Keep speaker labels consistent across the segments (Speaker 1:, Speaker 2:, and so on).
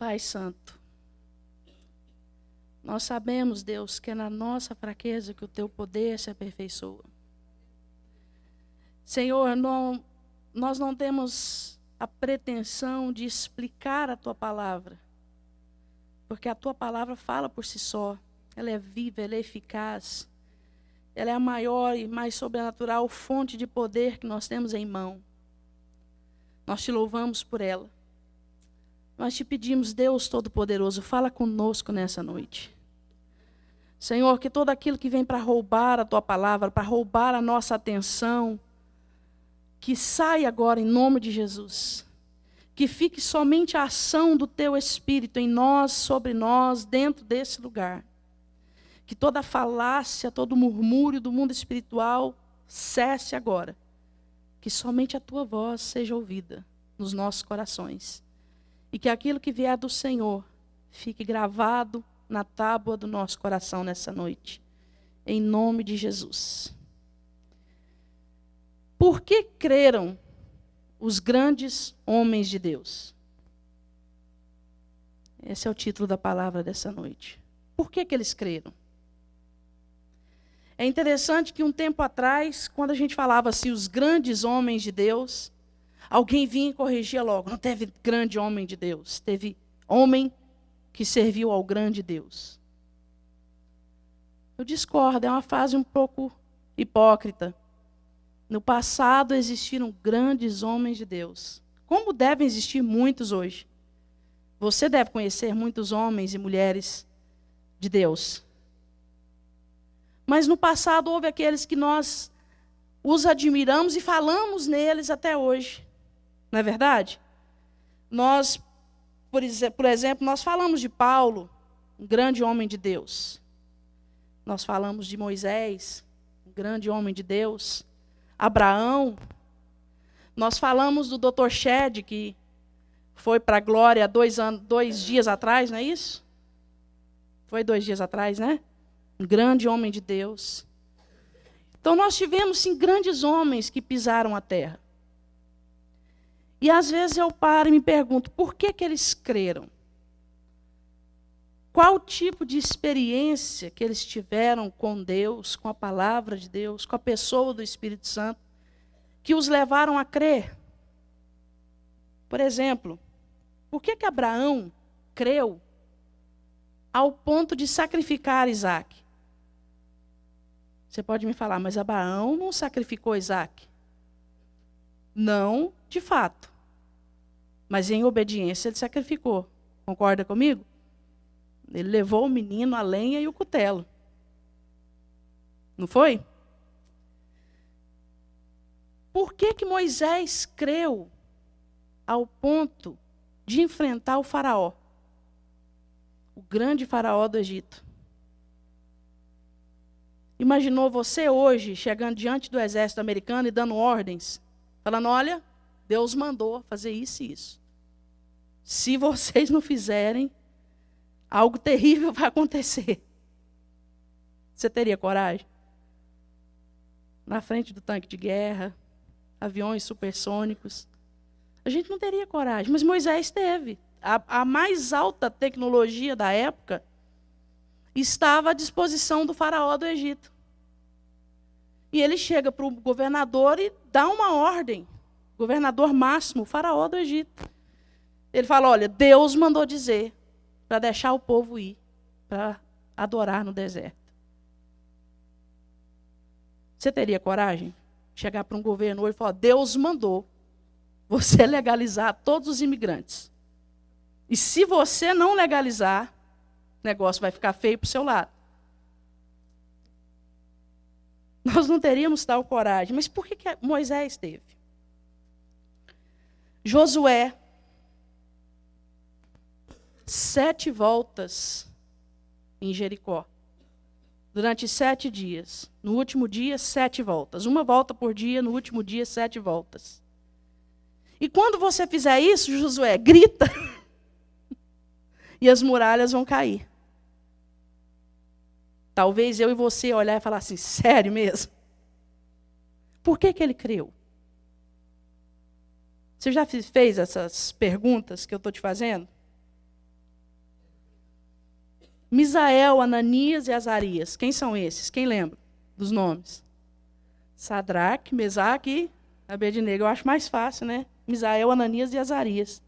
Speaker 1: Pai Santo, nós sabemos, Deus, que é na nossa fraqueza que o Teu poder se aperfeiçoa. Senhor, nós não temos a pretensão de explicar a Tua palavra, porque a Tua palavra fala por si só. Ela é viva, ela é eficaz. Ela é a maior e mais sobrenatural fonte de poder que nós temos em mão. Nós Te louvamos por ela. Nós Te pedimos, Deus Todo-Poderoso, fala conosco nessa noite. Senhor, que todo aquilo que vem para roubar a Tua palavra, para roubar a nossa atenção, que saia agora em nome de Jesus. Que fique somente a ação do Teu Espírito em nós, sobre nós, dentro desse lugar. Que toda falácia, todo murmúrio do mundo espiritual cesse agora. Que somente a Tua voz seja ouvida nos nossos corações. E que aquilo que vier do Senhor fique gravado na tábua do nosso coração nessa noite. Em nome de Jesus. Por que creram os grandes homens de Deus? Esse é o título da palavra dessa noite. Por que eles creram? É interessante que um tempo atrás, quando a gente falava assim, os grandes homens de Deus, alguém vinha e corrigia logo. Não teve grande homem de Deus. Teve homem que serviu ao grande Deus. Eu discordo, é uma frase um pouco hipócrita. No passado existiram grandes homens de Deus. Como devem existir muitos hoje. Você deve conhecer muitos homens e mulheres de Deus. Mas no passado houve aqueles que nós os admiramos e falamos neles até hoje. Não é verdade? Nós, por exemplo, nós falamos de Paulo, um grande homem de Deus. Nós falamos de Moisés, um grande homem de Deus. Abraão. Nós falamos do Dr. Shed, que foi para a glória 2 dias atrás, não é isso? Foi 2 dias atrás, né? Um grande homem de Deus. Então nós tivemos, sim, grandes homens que pisaram a terra. E às vezes eu paro e me pergunto, por que eles creram? Qual tipo de experiência que eles tiveram com Deus, com a palavra de Deus, com a pessoa do Espírito Santo, que os levaram a crer? Por exemplo, por que Abraão creu ao ponto de sacrificar Isaac? Você pode me falar, mas Abraão não sacrificou Isaac? Não, de fato. Mas em obediência ele sacrificou. Concorda comigo? Ele levou o menino, a lenha e o cutelo. Não foi? Por que Moisés creu ao ponto de enfrentar o faraó? O grande faraó do Egito. Imaginou você hoje chegando diante do exército americano e dando ordens? Falando, olha, Deus mandou fazer isso e isso. Se vocês não fizerem, algo terrível vai acontecer. Você teria coragem? Na frente do tanque de guerra, aviões supersônicos. A gente não teria coragem, mas Moisés teve. A mais alta tecnologia da época estava à disposição do faraó do Egito. E ele chega para o governador e dá uma ordem. Governador máximo, o faraó do Egito. Ele fala, olha, Deus mandou dizer para deixar o povo ir, para adorar no deserto. Você teria coragem de chegar para um governador e falar, Deus mandou você legalizar todos os imigrantes. E se você não legalizar, o negócio vai ficar feio para o seu lado. Nós não teríamos tal coragem. Mas por que Moisés teve? Josué, 7 voltas em Jericó. Durante 7 dias. No último dia, 7 voltas. 1 volta por dia, no último dia, 7 voltas. E quando você fizer isso, Josué, grita. E as muralhas vão cair. Talvez eu e você olhar e falar assim, sério mesmo? Por que ele creu? Você já fez essas perguntas que eu estou te fazendo? Misael, Ananias e Azarias. Quem são esses? Quem lembra dos nomes? Sadraque, Mesaque e Abednego. Eu acho mais fácil, né? Misael, Ananias e Azarias.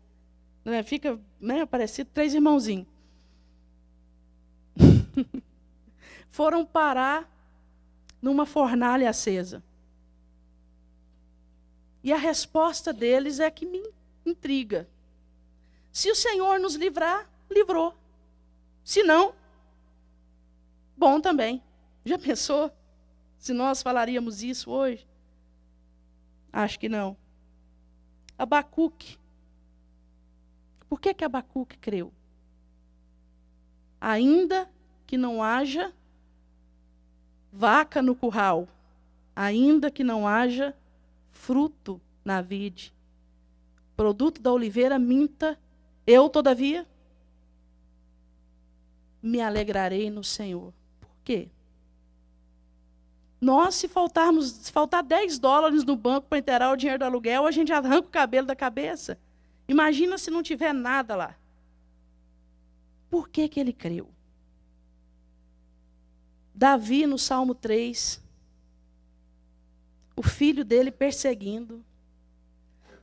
Speaker 1: Né? Fica, né, parecido 3 irmãozinhos. Foram parar numa fornalha acesa. E a resposta deles é que me intriga. Se o Senhor nos livrar, livrou. Se não, bom também. Já pensou se nós falaríamos isso hoje? Acho que não. Abacuque. Por que Abacuque creu? Ainda que não haja vaca no curral, ainda que não haja fruto na vide, produto da oliveira minta, eu, todavia, me alegrarei no Senhor. Por quê? Nós, se faltar $10 no banco para inteirar o dinheiro do aluguel, a gente arranca o cabelo da cabeça. Imagina se não tiver nada lá. Por que ele creu? Davi, no Salmo 3, o filho dele perseguindo,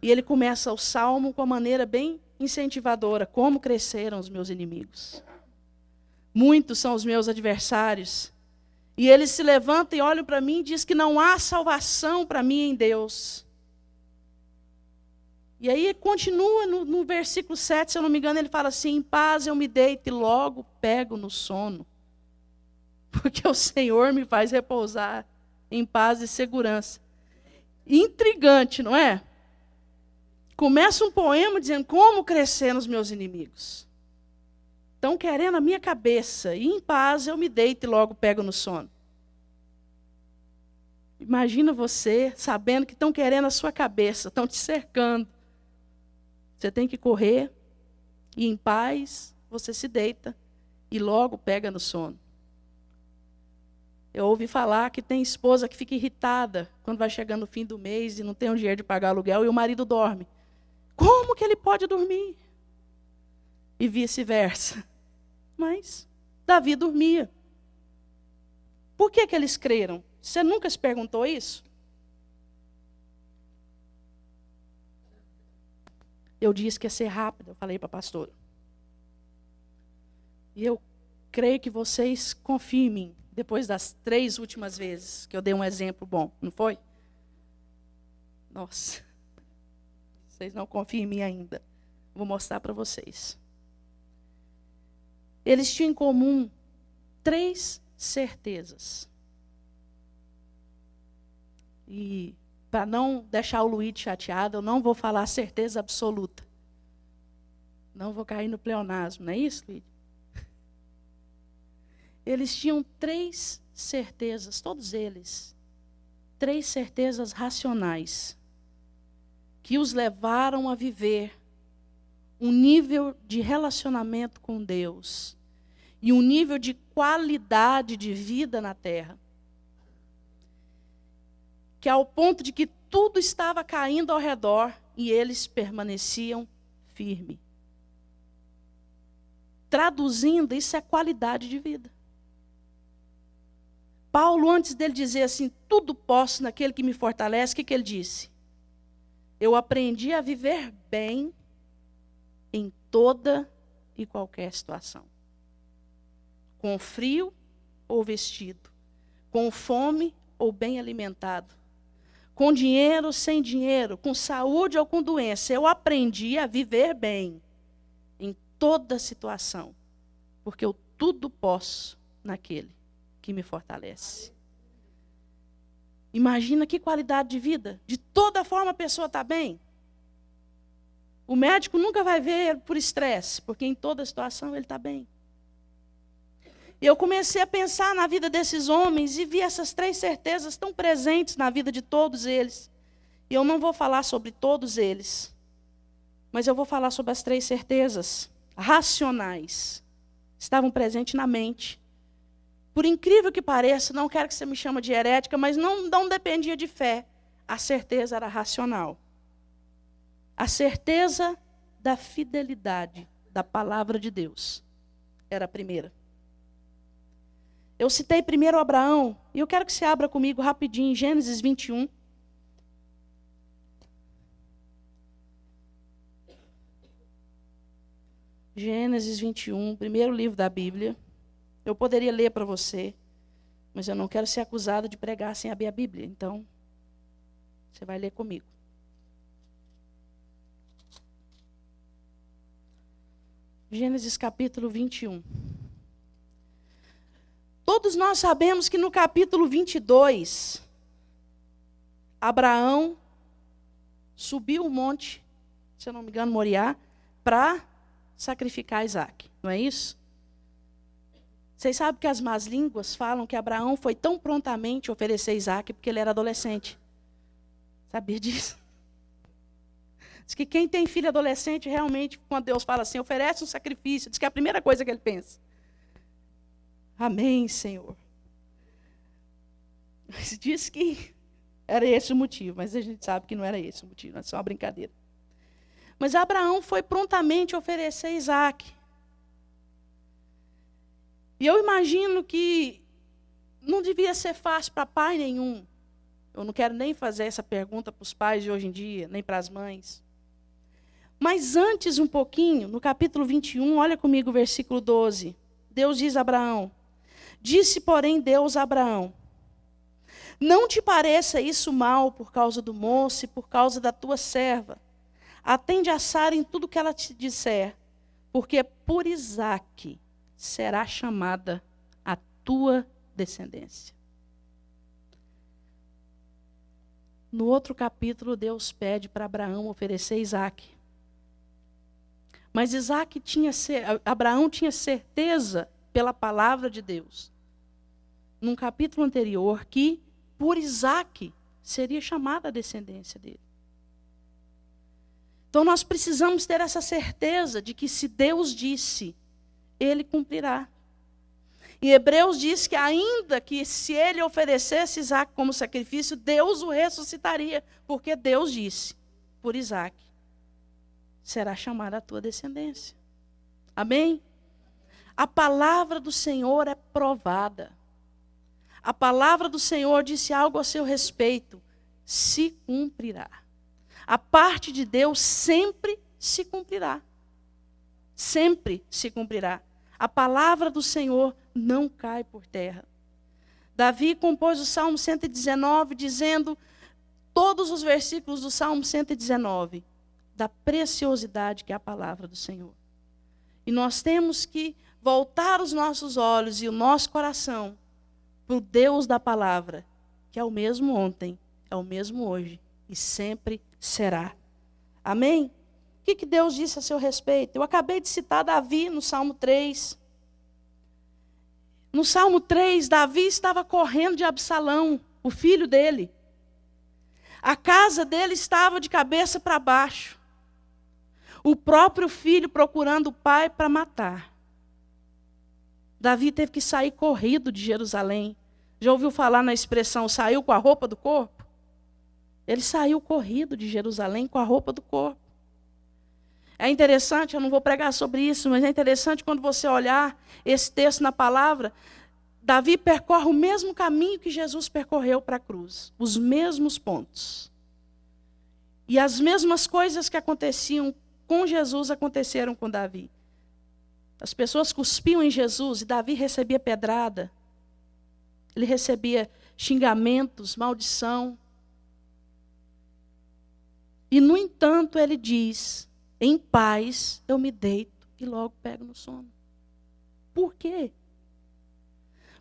Speaker 1: e ele começa o salmo com uma maneira bem incentivadora. Como cresceram os meus inimigos. Muitos são os meus adversários. E eles se levantam e olham para mim e dizem que não há salvação para mim em Deus. E aí continua no versículo 7, se eu não me engano, ele fala assim: em paz eu me deito e logo pego no sono. Porque o Senhor me faz repousar em paz e segurança. Intrigante, não é? Começa um poema dizendo como cresceram os meus inimigos. Estão querendo a minha cabeça, e em paz eu me deito e logo pego no sono. Imagina você sabendo que estão querendo a sua cabeça, estão te cercando. Você tem que correr, e em paz você se deita e logo pega no sono. Eu ouvi falar que tem esposa que fica irritada quando vai chegando o fim do mês e não tem o dinheiro de pagar aluguel e o marido dorme. Como que ele pode dormir? E vice-versa. Mas Davi dormia. Por que eles creram? Você nunca se perguntou isso? Eu disse que ia ser rápido, eu falei para a pastora. E eu creio que vocês confiem em mim, depois das 3 últimas vezes que eu dei um exemplo bom, não foi? Nossa, vocês não confiam em mim ainda. Vou mostrar para vocês. Eles tinham em comum 3 certezas. E para não deixar o Luiz chateado, eu não vou falar certeza absoluta. Não vou cair no pleonasmo, não é isso, Luiz? Eles tinham 3 certezas, todos eles. 3 certezas racionais, que os levaram a viver um nível de relacionamento com Deus e um nível de qualidade de vida na terra, que ao ponto de que tudo estava caindo ao redor e eles permaneciam firmes. Traduzindo, isso é qualidade de vida. Paulo, antes dele dizer assim, tudo posso naquele que me fortalece, o que ele disse? Eu aprendi a viver bem em toda e qualquer situação. Com frio ou vestido, com fome ou bem alimentado, com dinheiro ou sem dinheiro, com saúde ou com doença. Eu aprendi a viver bem em toda situação, porque eu tudo posso naquele que me fortalece. Imagina que qualidade de vida. De toda forma a pessoa está bem. O médico nunca vai ver por estresse, porque em toda situação ele está bem. E eu comecei a pensar na vida desses homens e vi essas 3 certezas tão presentes na vida de todos eles. E eu não vou falar sobre todos eles, mas eu vou falar sobre as 3 certezas racionais. Estavam presentes na mente. Por incrível que pareça, não quero que você me chame de herética, mas não dependia de fé. A certeza era racional. A certeza da fidelidade da palavra de Deus era a primeira. Eu citei primeiro Abraão, e eu quero que você abra comigo rapidinho, em Gênesis 21. Gênesis 21, primeiro livro da Bíblia. Eu poderia ler para você, mas eu não quero ser acusado de pregar sem abrir a Bíblia. Então, você vai ler comigo. Gênesis capítulo 21. Todos nós sabemos que no capítulo 22, Abraão subiu o monte, se eu não me engano, Moriá, para sacrificar Isaac, não é isso? Vocês sabem que as más línguas falam que Abraão foi tão prontamente oferecer Isaac porque ele era adolescente. Sabia disso? Diz que quem tem filho adolescente, realmente, quando Deus fala assim, oferece um sacrifício, diz que é a primeira coisa que ele pensa. Amém, Senhor. Mas diz que era esse o motivo, mas a gente sabe que não era esse o motivo, é só uma brincadeira. Mas Abraão foi prontamente oferecer Isaac. E eu imagino que não devia ser fácil para pai nenhum. Eu não quero nem fazer essa pergunta para os pais de hoje em dia, nem para as mães. Mas antes um pouquinho, no capítulo 21, olha comigo o versículo 12. Deus diz a Abraão: disse, porém, Deus a Abraão: não te pareça isso mal por causa do moço e por causa da tua serva. Atende a Sara em tudo que ela te disser, porque por Isaque será chamada a tua descendência. No outro capítulo, Deus pede para Abraão oferecer Isaque. Mas Abraão tinha certeza pela palavra de Deus, num capítulo anterior, que por Isaque seria chamada a descendência dele. Então nós precisamos ter essa certeza de que se Deus disse, ele cumprirá. E Hebreus diz que ainda que se ele oferecesse Isaque como sacrifício, Deus o ressuscitaria, porque Deus disse, por Isaque será chamada a tua descendência. Amém? A palavra do Senhor é provada. A palavra do Senhor disse algo a seu respeito, se cumprirá. A parte de Deus sempre se cumprirá. Sempre se cumprirá. A palavra do Senhor não cai por terra. Davi compôs o Salmo 119, dizendo todos os versículos do Salmo 119, da preciosidade que é a palavra do Senhor. E nós temos que voltar os nossos olhos e o nosso coração para o Deus da palavra, que é o mesmo ontem, é o mesmo hoje e sempre será. Amém? O que Deus disse a seu respeito? Eu acabei de citar Davi no Salmo 3. No Salmo 3, Davi estava correndo de Absalão, o filho dele. A casa dele estava de cabeça para baixo. O próprio filho procurando o pai para matar. Davi teve que sair corrido de Jerusalém. Já ouviu falar na expressão, saiu com a roupa do corpo? Ele saiu corrido de Jerusalém com a roupa do corpo. É interessante, eu não vou pregar sobre isso, mas é interessante quando você olhar esse texto na palavra, Davi percorre o mesmo caminho que Jesus percorreu para a cruz, os mesmos pontos. E as mesmas coisas que aconteciam com Jesus aconteceram com Davi. As pessoas cuspiam em Jesus e Davi recebia pedrada. Ele recebia xingamentos, maldição. E, no entanto, ele diz, em paz eu me deito e logo pego no sono. Por quê?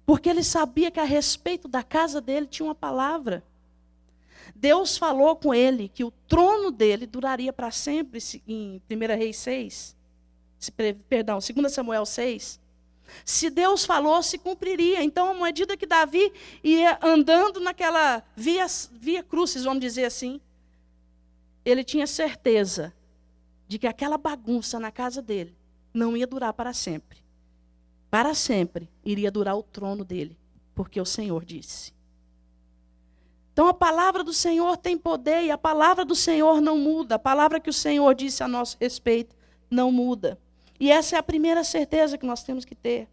Speaker 1: Porque ele sabia que a respeito da casa dele tinha uma palavra. Deus falou com ele que o trono dele duraria para sempre, em 1 Reis 6. Perdão, 2 Samuel 6. Se Deus falou, se cumpriria. Então, à medida que Davi ia andando naquela via crucis, vamos dizer assim, ele tinha certeza de que aquela bagunça na casa dele não ia durar para sempre. Para sempre iria durar o trono dele, porque o Senhor disse. Então a palavra do Senhor tem poder e a palavra do Senhor não muda. A palavra que o Senhor disse a nosso respeito não muda. E essa é a primeira certeza que nós temos que ter.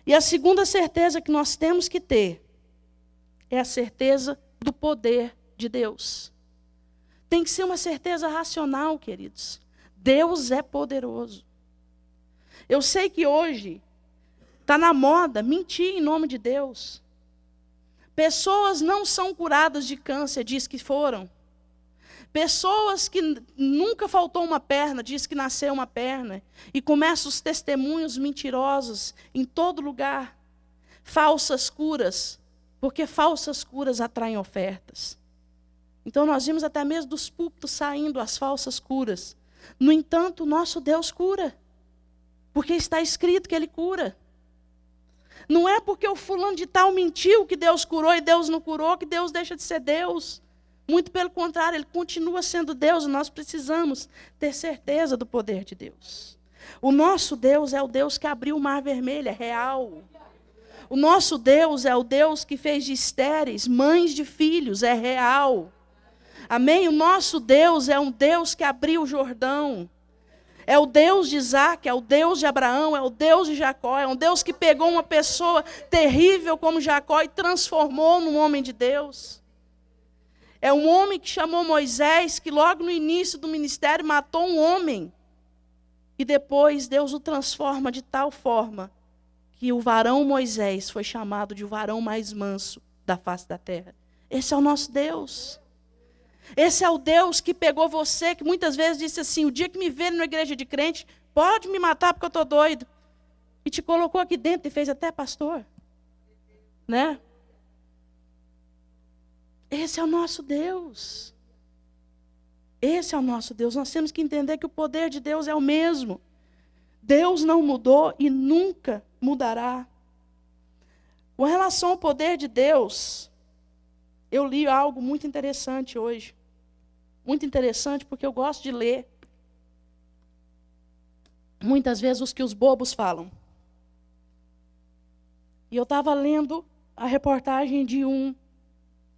Speaker 1: E a segunda certeza que nós temos que ter é a certeza do poder de Deus. Tem que ser uma certeza racional, queridos. Deus é poderoso. Eu sei que hoje está na moda mentir em nome de Deus. Pessoas não são curadas de câncer, diz que foram. Pessoas que nunca faltou uma perna, diz que nasceu uma perna. E começam os testemunhos mentirosos em todo lugar. Falsas curas, porque falsas curas atraem ofertas. Então nós vimos até mesmo dos púlpitos saindo as falsas curas. No entanto, nosso Deus cura. Porque está escrito que Ele cura. Não é porque o fulano de tal mentiu que Deus curou e Deus não curou, que Deus deixa de ser Deus. Muito pelo contrário, Ele continua sendo Deus. Nós precisamos ter certeza do poder de Deus. O nosso Deus é o Deus que abriu o mar vermelho, é real. O nosso Deus é o Deus que fez de estéreis mães de filhos, é real. Amém? O nosso Deus é um Deus que abriu o Jordão. É o Deus de Isaac, é o Deus de Abraão, é o Deus de Jacó. É um Deus que pegou uma pessoa terrível como Jacó e transformou num homem de Deus. É um homem que chamou Moisés, que logo no início do ministério matou um homem. E depois Deus o transforma de tal forma que o varão Moisés foi chamado de o varão mais manso da face da terra. Esse é o nosso Deus. Esse é o Deus que pegou você, que muitas vezes disse assim, o dia que me verem na igreja de crente, pode me matar porque eu estou doido. E te colocou aqui dentro e fez até pastor. Né? Esse é o nosso Deus. Esse é o nosso Deus. Nós temos que entender que o poder de Deus é o mesmo. Deus não mudou e nunca mudará. Com relação ao poder de Deus, eu li algo muito interessante hoje. Muito interessante porque eu gosto de ler. Muitas vezes os que os bobos falam. E eu estava lendo a reportagem de um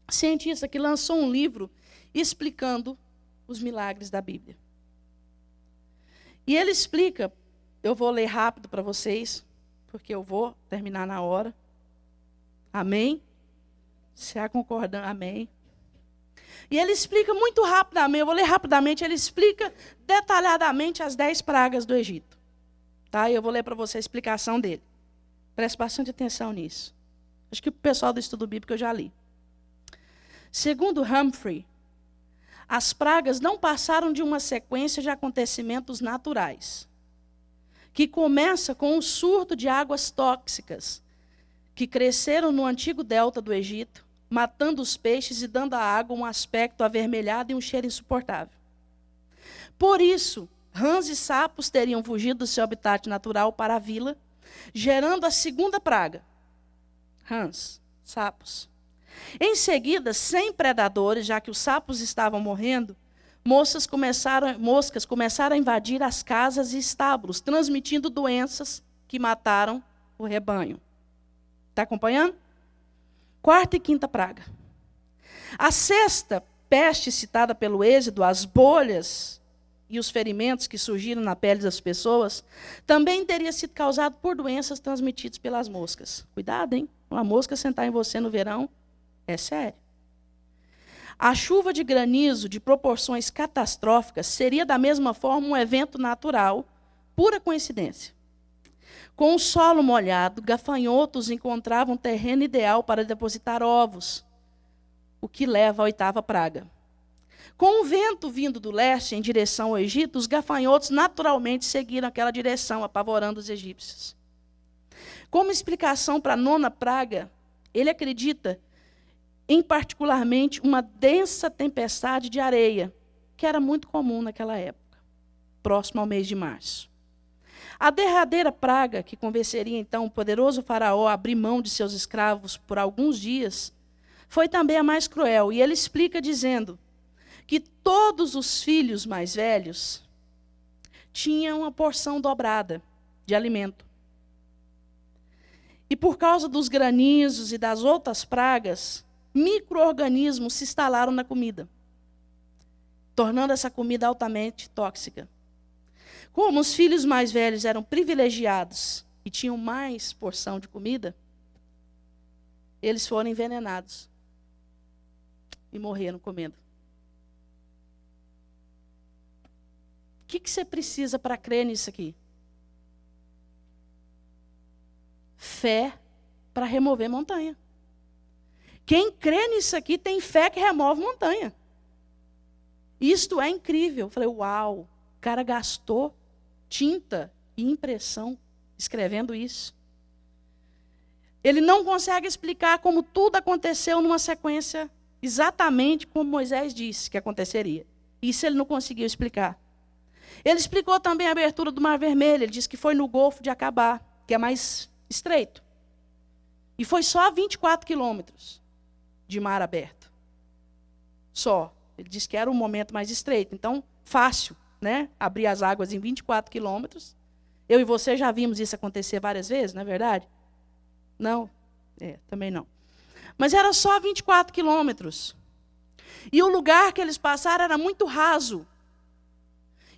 Speaker 1: cientista que lançou um livro explicando os milagres da Bíblia. E ele explica, eu vou ler rápido para vocês, porque eu vou terminar na hora. Amém? Se há concordância, amém. E ele explica muito rapidamente, eu vou ler rapidamente, ele explica detalhadamente as 10 pragas do Egito. Tá? E eu vou ler para você a explicação dele. Preste bastante atenção nisso. Acho que o pessoal do estudo bíblico eu já li. Segundo Humphrey, as pragas não passaram de uma sequência de acontecimentos naturais, que começa com um surto de águas tóxicas, que cresceram no antigo delta do Egito, matando os peixes e dando à água um aspecto avermelhado e um cheiro insuportável. Por isso, rãs e sapos teriam fugido do seu habitat natural para a vila, gerando a segunda praga. Rãs, sapos. Em seguida, sem predadores, já que os sapos estavam morrendo, moscas começaram a invadir as casas e estábulos, transmitindo doenças que mataram o rebanho. Está acompanhando? Quarta e quinta praga. A sexta peste citada pelo Êxodo, as bolhas e os ferimentos que surgiram na pele das pessoas, também teria sido causado por doenças transmitidas pelas moscas. Cuidado, hein? Uma mosca sentar em você no verão, é sério. A chuva de granizo de proporções catastróficas seria da mesma forma um evento natural, pura coincidência. Com o solo molhado, gafanhotos encontravam terreno ideal para depositar ovos, o que leva à oitava praga. Com o vento vindo do leste em direção ao Egito, os gafanhotos naturalmente seguiram aquela direção, apavorando os egípcios. Como explicação para a nona praga, ele acredita em particularmente uma densa tempestade de areia, que era muito comum naquela época, próximo ao mês de março. A derradeira praga, que convenceria então o poderoso faraó a abrir mão de seus escravos por alguns dias, foi também a mais cruel. E ele explica dizendo que todos os filhos mais velhos tinham uma porção dobrada de alimento. E por causa dos granizos e das outras pragas, micro-organismos se instalaram na comida, tornando essa comida altamente tóxica. Como os filhos mais velhos eram privilegiados que tinham mais porção de comida, eles foram envenenados e morreram comendo. O que você precisa para crer nisso aqui? Fé para remover montanha. Quem crê nisso aqui tem fé que remove montanha. Isto é incrível. Eu falei, uau, o cara gastou tinta e impressão escrevendo isso. Ele não consegue explicar como tudo aconteceu numa sequência exatamente como Moisés disse que aconteceria. Isso ele não conseguiu explicar. Ele explicou também a abertura do Mar Vermelho. Ele disse que foi no Golfo de Acabá, que é mais estreito. E foi só 24 quilômetros de mar aberto. Só. Ele disse que era o momento mais estreito. Então, fácil, né? Abrir as águas em 24 quilômetros. Eu e você já vimos isso acontecer várias vezes, não é verdade? Não? Também não. Mas era só 24 quilômetros. E o lugar que eles passaram era muito raso.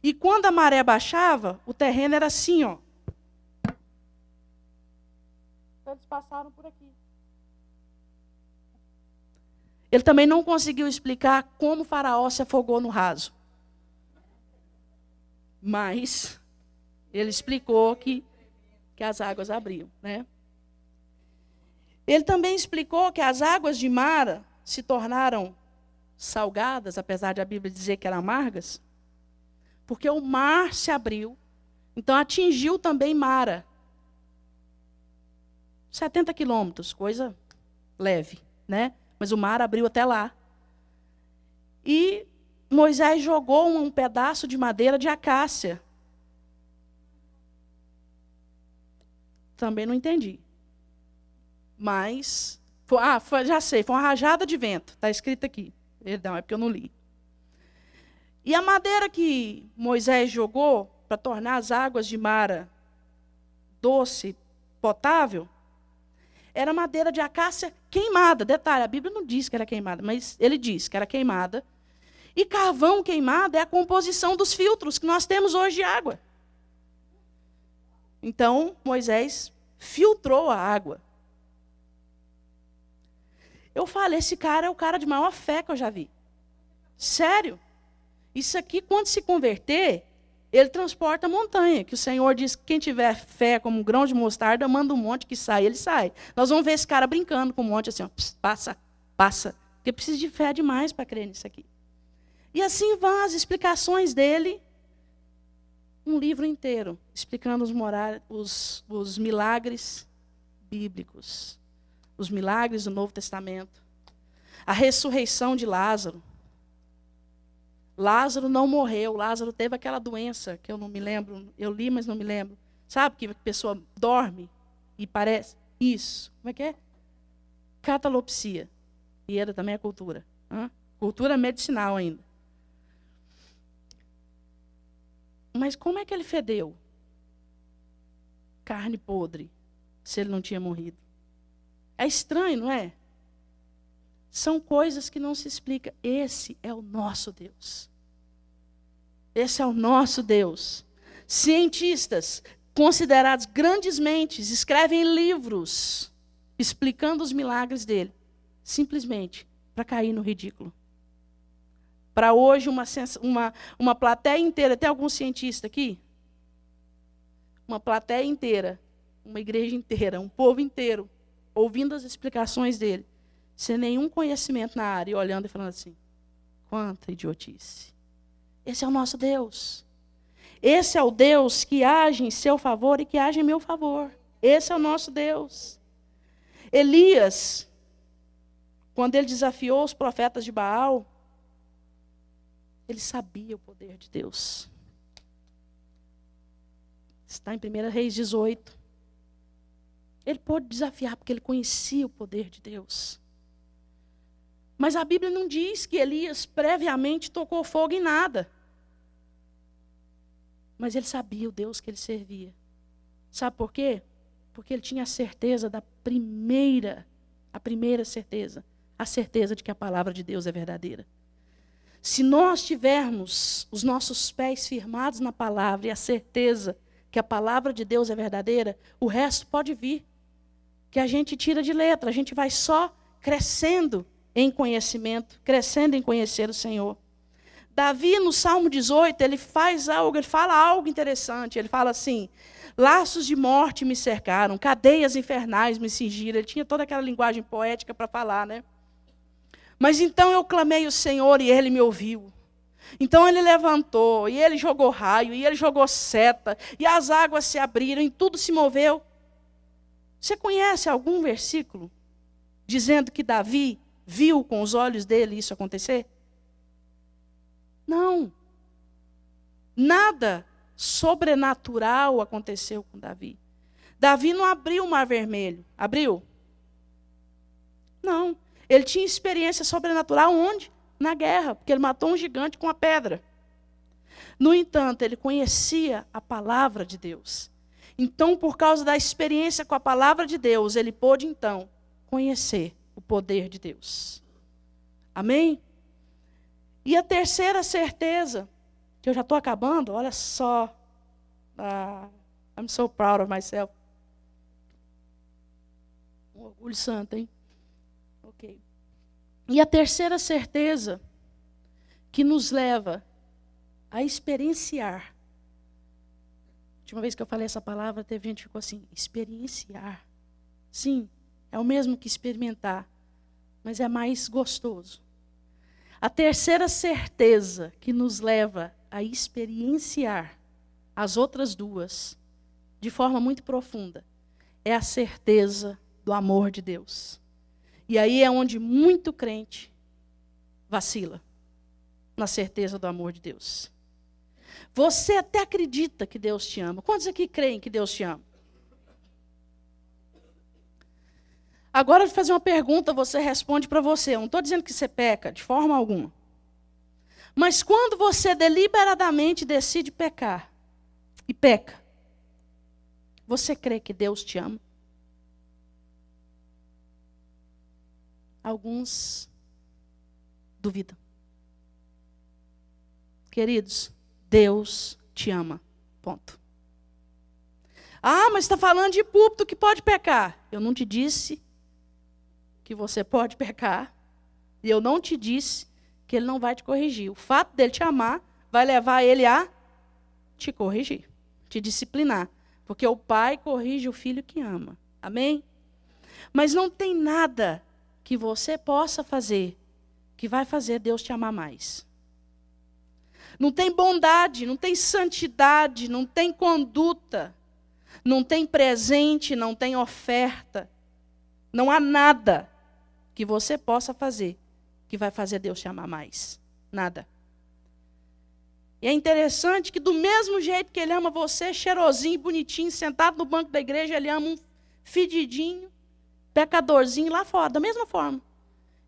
Speaker 1: E quando a maré baixava, o terreno era assim, ó. Então eles passaram por aqui. Ele também não conseguiu explicar como o faraó se afogou no raso. Mas ele explicou que as águas abriam, né? Ele também explicou que as águas de Mara se tornaram salgadas, apesar de a Bíblia dizer que eram amargas, porque o mar se abriu, então atingiu também Mara. 70 quilômetros, coisa leve, né? Mas o mar abriu até lá. E Moisés jogou um pedaço de madeira de acácia. Também não entendi. Mas, já sei, foi uma rajada de vento. Está escrito aqui. Perdão, é porque eu não li. E a madeira que Moisés jogou para tornar as águas de Mara doce, potável, era madeira de acácia queimada. Detalhe, a Bíblia não diz que era queimada, mas ele diz que era queimada. E carvão queimado é a composição dos filtros que nós temos hoje de água. Então, Moisés filtrou a água. Eu falo, esse cara é o cara de maior fé que eu já vi. Sério. Isso aqui, quando se converter, ele transporta a montanha. Que o Senhor diz que quem tiver fé como um grão de mostarda, manda um monte que sai, ele sai. Nós vamos ver esse cara brincando com um monte assim, ó, passa, passa. Porque precisa de fé demais para crer nisso aqui. E assim vão as explicações dele. Um livro inteiro, explicando os milagres bíblicos. Os milagres do Novo Testamento. A ressurreição de Lázaro. Lázaro não morreu. Lázaro teve aquela doença que eu não me lembro. Eu li, mas não me lembro. Sabe que a pessoa dorme e parece... Isso. Como é que é? Catalepsia. E era também a cultura. Cultura medicinal ainda. Mas como é que ele fedeu? Carne podre. Se ele não tinha morrido. É estranho, não é? São coisas que não se explicam. Esse é o nosso Deus. Esse é o nosso Deus. Cientistas, considerados grandes mentes, escrevem livros explicando os milagres dele. Simplesmente para cair no ridículo. Para hoje, uma plateia inteira, tem algum cientista aqui? Uma plateia inteira, uma igreja inteira, um povo inteiro, ouvindo as explicações dele, sem nenhum conhecimento na área, e olhando e falando assim, quanta idiotice. Esse é o nosso Deus. Esse é o Deus que age em seu favor e que age em meu favor. Esse é o nosso Deus. Elias, quando ele desafiou os profetas de Baal, ele sabia o poder de Deus. Está em 1 Reis 18. Ele pôde desafiar porque ele conhecia o poder de Deus. Mas a Bíblia não diz que Elias previamente tocou fogo em nada. Mas ele sabia o Deus que ele servia. Sabe por quê? Porque ele tinha a certeza a primeira certeza. A certeza de que a palavra de Deus é verdadeira. Se nós tivermos os nossos pés firmados na palavra e a certeza que a palavra de Deus é verdadeira, o resto pode vir. Que a gente tira de letra, a gente vai só crescendo em conhecimento, crescendo em conhecer o Senhor. Davi, no Salmo 18, ele fala algo interessante. Ele fala assim: laços de morte me cercaram, cadeias infernais me cingiram. Ele tinha toda aquela linguagem poética para falar, né? Mas então eu clamei ao Senhor e ele me ouviu. Então ele levantou, e ele jogou raio, e ele jogou seta, e as águas se abriram, e tudo se moveu. Você conhece algum versículo dizendo que Davi viu com os olhos dele isso acontecer? Não. Nada sobrenatural aconteceu com Davi. Davi não abriu o Mar Vermelho. Abriu? Não. Ele tinha experiência sobrenatural onde? Na guerra, porque ele matou um gigante com a pedra. No entanto, ele conhecia a palavra de Deus. Então, por causa da experiência com a palavra de Deus, ele pôde, então, conhecer o poder de Deus. Amém? E a terceira certeza, que eu já estou acabando, olha só. I'm so proud of myself. Um orgulho santo, hein? Ok. E a terceira certeza que nos leva a experienciar. A última vez que eu falei essa palavra, teve gente que ficou assim, experienciar. Sim, é o mesmo que experimentar, mas é mais gostoso. A terceira certeza que nos leva a experienciar as outras duas, de forma muito profunda, é a certeza do amor de Deus. E aí é onde muito crente vacila, na certeza do amor de Deus. Você até acredita que Deus te ama. Quantos aqui creem que Deus te ama? Agora eu vou fazer uma pergunta, você responde para você. Eu não estou dizendo que você peca, de forma alguma. Mas quando você deliberadamente decide pecar, e peca, você crê que Deus te ama? Alguns duvidam. Queridos, Deus te ama. Ponto. Ah, mas está falando de púlpito que pode pecar. Eu não te disse que você pode pecar. E eu não te disse que ele não vai te corrigir. O fato dele te amar vai levar ele a te corrigir, te disciplinar. Porque o pai corrige o filho que ama. Amém? Mas não tem nada que você possa fazer que vai fazer Deus te amar mais. Não tem bondade, não tem santidade, não tem conduta, não tem presente, não tem oferta. Não há nada que você possa fazer que vai fazer Deus te amar mais. Nada. E é interessante que do mesmo jeito que ele ama você, cheirosinho, bonitinho, sentado no banco da igreja, ele ama um fedidinho, pecadorzinho lá fora, da mesma forma.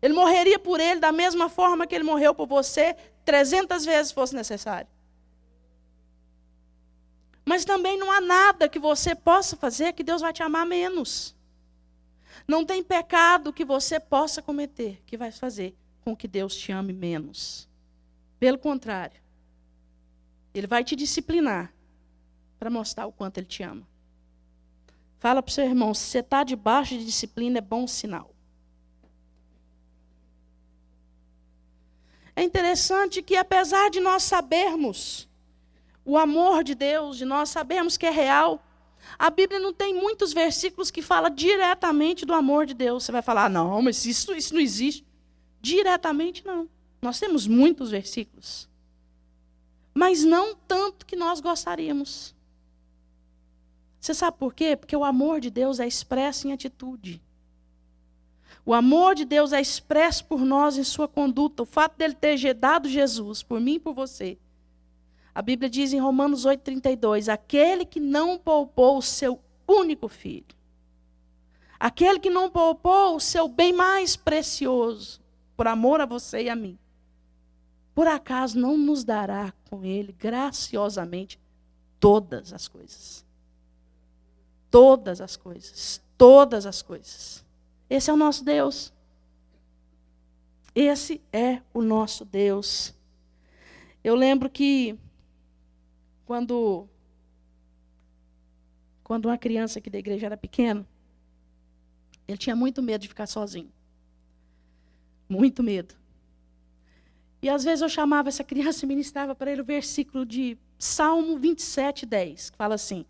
Speaker 1: Ele morreria por ele da mesma forma que ele morreu por você, 300 vezes fosse necessário. Mas também não há nada que você possa fazer que Deus vai te amar menos. Não tem pecado que você possa cometer que vai fazer com que Deus te ame menos. Pelo contrário, Ele vai te disciplinar para mostrar o quanto Ele te ama. Fala para o seu irmão, se você está debaixo de disciplina, é bom sinal. É interessante que, apesar de nós sabermos o amor de Deus, de nós sabermos que é real, a Bíblia não tem muitos versículos que falam diretamente do amor de Deus. Você vai falar, ah, não, mas isso não existe. Diretamente não. Nós temos muitos versículos. Mas não tanto que nós gostaríamos. Você sabe por quê? Porque o amor de Deus é expresso em atitude. O amor de Deus é expresso por nós em sua conduta. O fato dele ter dado Jesus por mim e por você. A Bíblia diz em Romanos 8,32, aquele que não poupou o seu único filho, aquele que não poupou o seu bem mais precioso, por amor a você e a mim, por acaso não nos dará com ele graciosamente todas as coisas? Todas as coisas. Todas as coisas. Esse é o nosso Deus. Esse é o nosso Deus. Eu lembro que quando quando uma criança aqui da igreja era pequena, ele tinha muito medo de ficar sozinho. Muito medo. E às vezes eu chamava essa criança e ministrava para ele o versículo de Salmo 27:10, que fala assim: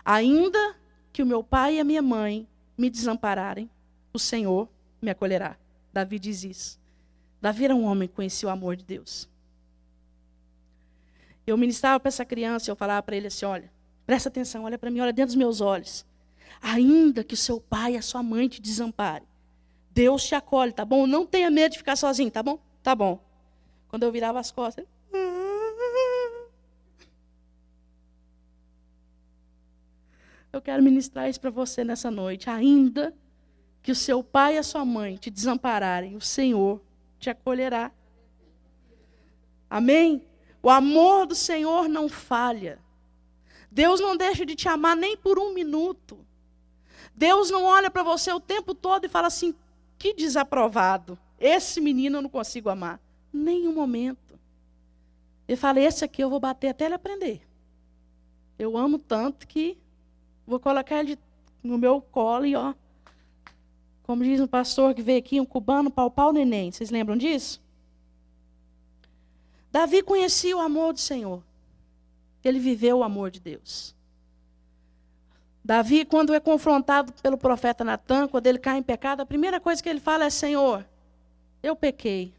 Speaker 1: ainda que o meu pai e a minha mãe me desampararem, o Senhor me acolherá. Davi diz isso. Davi era um homem que conhecia o amor de Deus. Eu ministrava para essa criança e eu falava para ele assim: olha, presta atenção, olha para mim, olha dentro dos meus olhos. Ainda que o seu pai e a sua mãe te desamparem, Deus te acolhe, tá bom? Não tenha medo de ficar sozinho, tá bom? Tá bom. Quando eu virava as costas, eu quero ministrar isso para você nessa noite. Ainda que o seu pai e a sua mãe te desampararem, o Senhor te acolherá. Amém? O amor do Senhor não falha. Deus não deixa de te amar nem por um minuto. Deus não olha para você o tempo todo e fala assim: que desaprovado. Esse menino eu não consigo amar. Nem um momento. Ele fala: esse aqui eu vou bater até ele aprender. Eu amo tanto que vou colocar ele no meu colo e, ó, como diz um pastor que veio aqui, um cubano, pau neném. Vocês lembram disso? Davi conhecia o amor do Senhor. Ele viveu o amor de Deus. Davi, quando é confrontado pelo profeta Natan, quando ele cai em pecado, a primeira coisa que ele fala é: Senhor, eu pequei.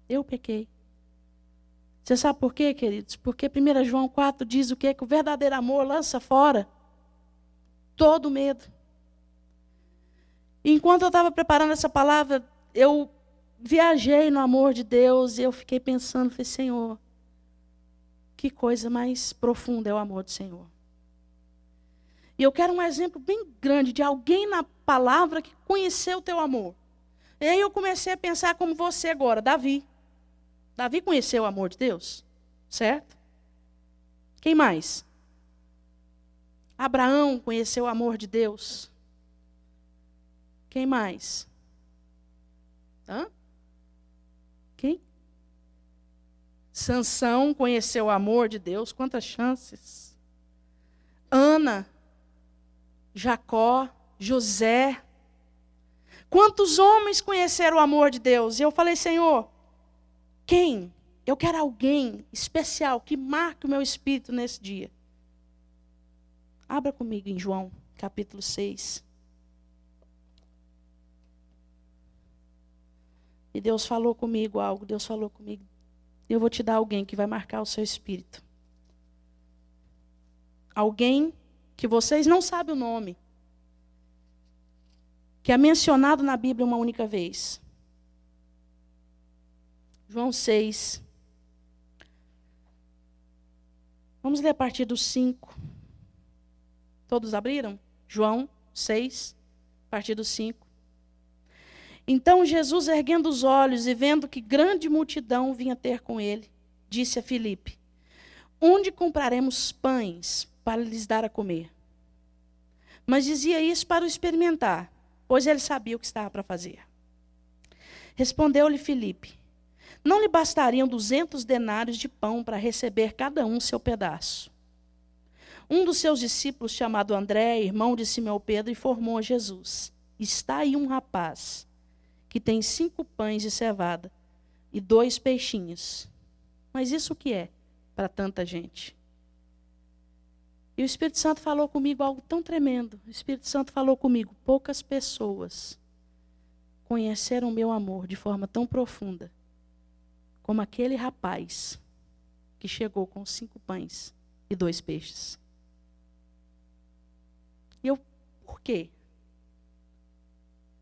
Speaker 1: Eu pequei. Você sabe por quê, queridos? Porque 1 João 4 diz o quê? Que o verdadeiro amor lança fora todo medo. E enquanto eu estava preparando essa palavra, eu viajei no amor de Deus e eu fiquei pensando, falei: Senhor, que coisa mais profunda é o amor do Senhor. E eu quero um exemplo bem grande de alguém na palavra que conheceu o teu amor. E aí eu comecei a pensar como você agora, Davi. Davi conheceu o amor de Deus, certo? Quem mais? Abraão conheceu o amor de Deus. Quem mais? Quem? Sansão conheceu o amor de Deus. Quantas chances? Ana, Jacó, José. Quantos homens conheceram o amor de Deus? E eu falei: Senhor, quem? Eu quero alguém especial que marque o meu espírito nesse dia. Abra comigo em João, capítulo 6. E Deus falou comigo algo, Deus falou comigo. Eu vou te dar alguém que vai marcar o seu espírito. Alguém que vocês não sabem o nome. Que é mencionado na Bíblia uma única vez. João 6. Vamos ler a partir do 5. Todos abriram? João 6, a partir do 5. Então Jesus, erguendo os olhos e vendo que grande multidão vinha ter com ele, disse a Filipe: onde compraremos pães para lhes dar a comer? Mas dizia isso para o experimentar, pois ele sabia o que estava para fazer. Respondeu-lhe Filipe: não lhe bastariam 200 denários de pão para receber cada um seu pedaço? Um dos seus discípulos, chamado André, irmão de Simão Pedro, informou a Jesus: está aí um rapaz que tem 5 pães de cevada e 2 peixinhos. Mas isso o que é para tanta gente? E o Espírito Santo falou comigo algo tão tremendo. O Espírito Santo falou comigo: poucas pessoas conheceram o meu amor de forma tão profunda como aquele rapaz que chegou com 5 pães e 2 peixes. E eu, por quê?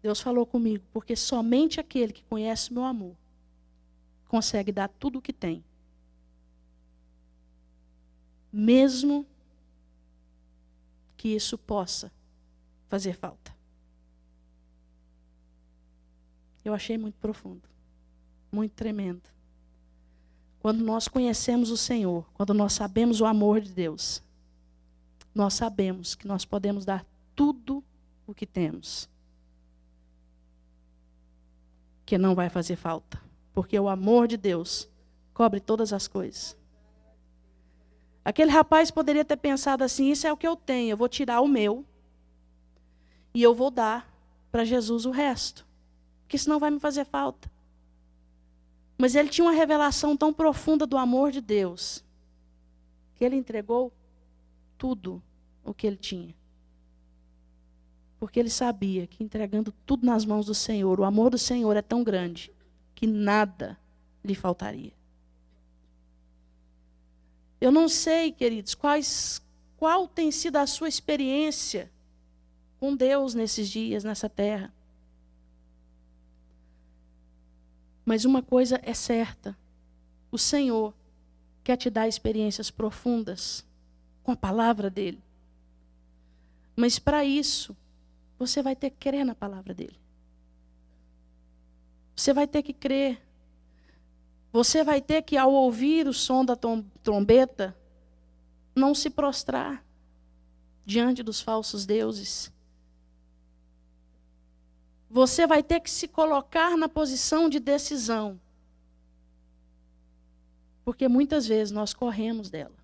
Speaker 1: Deus falou comigo: porque somente aquele que conhece o meu amor consegue dar tudo o que tem. Mesmo que isso possa fazer falta. Eu achei muito profundo, muito tremendo. Quando nós conhecemos o Senhor, quando nós sabemos o amor de Deus, nós sabemos que nós podemos dar tudo o que temos. Que não vai fazer falta. Porque o amor de Deus cobre todas as coisas. Aquele rapaz poderia ter pensado assim: isso é o que eu tenho, eu vou tirar o meu e eu vou dar para Jesus o resto, porque senão vai me fazer falta. Mas ele tinha uma revelação tão profunda do amor de Deus, que ele entregou tudo o que ele tinha. Porque ele sabia que entregando tudo nas mãos do Senhor, o amor do Senhor é tão grande que nada lhe faltaria. Eu não sei, queridos, qual tem sido a sua experiência com Deus nesses dias, nessa terra. Mas uma coisa é certa: o Senhor quer te dar experiências profundas com a palavra dele. Mas para isso, você vai ter que crer na palavra dele. Você vai ter que crer. Você vai ter que, ao ouvir o som da trombeta, não se prostrar diante dos falsos deuses. Você vai ter que se colocar na posição de decisão. Porque muitas vezes nós corremos dela.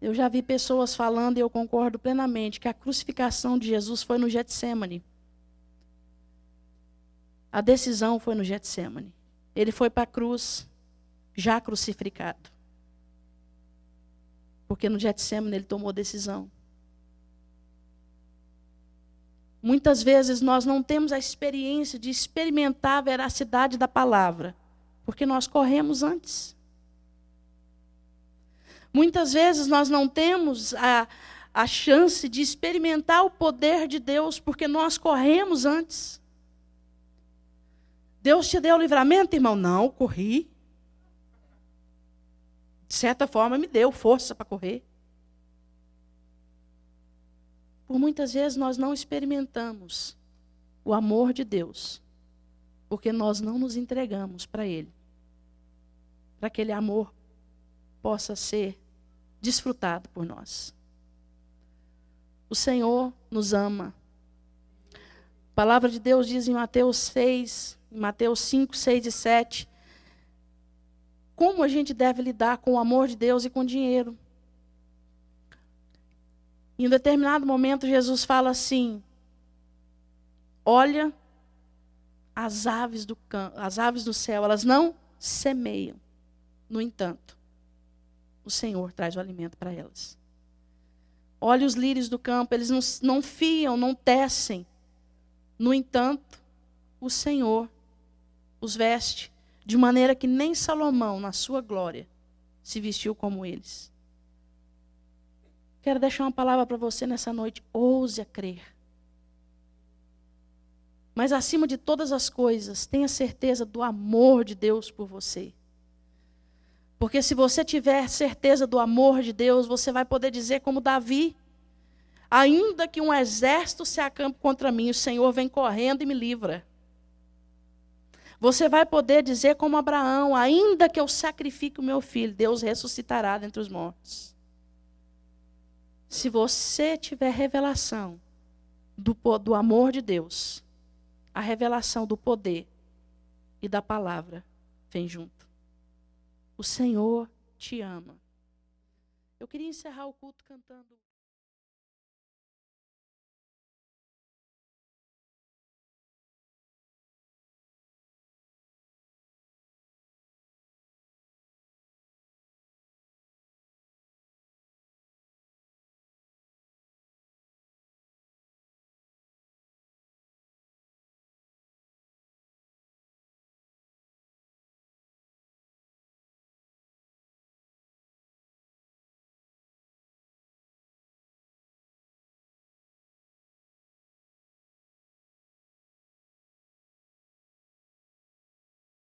Speaker 1: Eu já vi pessoas falando, e eu concordo plenamente, que a crucificação de Jesus foi no Getsêmani. A decisão foi no Getsêmani. Ele foi para a cruz já crucificado. Porque no Getsêmani ele tomou decisão. Muitas vezes nós não temos a experiência de experimentar a veracidade da palavra, porque nós corremos antes. Muitas vezes nós não temos a chance de experimentar o poder de Deus, porque nós corremos antes. Deus te deu o livramento, irmão? Não, corri. De certa forma me deu força para correr. Por muitas vezes nós não experimentamos o amor de Deus, porque nós não nos entregamos para Ele, para que aquele amor possa ser desfrutado por nós. O Senhor nos ama. A palavra de Deus diz em Mateus 6, em Mateus 5, 6 e 7, como a gente deve lidar com o amor de Deus e com o dinheiro. Em um determinado momento, Jesus fala assim: olha as aves do campo, as aves do céu, elas não semeiam. No entanto, o Senhor traz o alimento para elas. Olha os lírios do campo, eles não fiam, não tecem. No entanto, o Senhor os veste de maneira que nem Salomão, na sua glória, se vestiu como eles. Quero deixar uma palavra para você nessa noite: ouse a crer. Mas acima de todas as coisas, tenha certeza do amor de Deus por você. Porque se você tiver certeza do amor de Deus, você vai poder dizer como Davi: ainda que um exército se acampe contra mim, o Senhor vem correndo e me livra. Você vai poder dizer como Abraão: ainda que eu sacrifique o meu filho, Deus ressuscitará dentre os mortos. Se você tiver revelação do amor de Deus, a revelação do poder e da palavra vem junto. O Senhor te ama. Eu queria encerrar o culto cantando.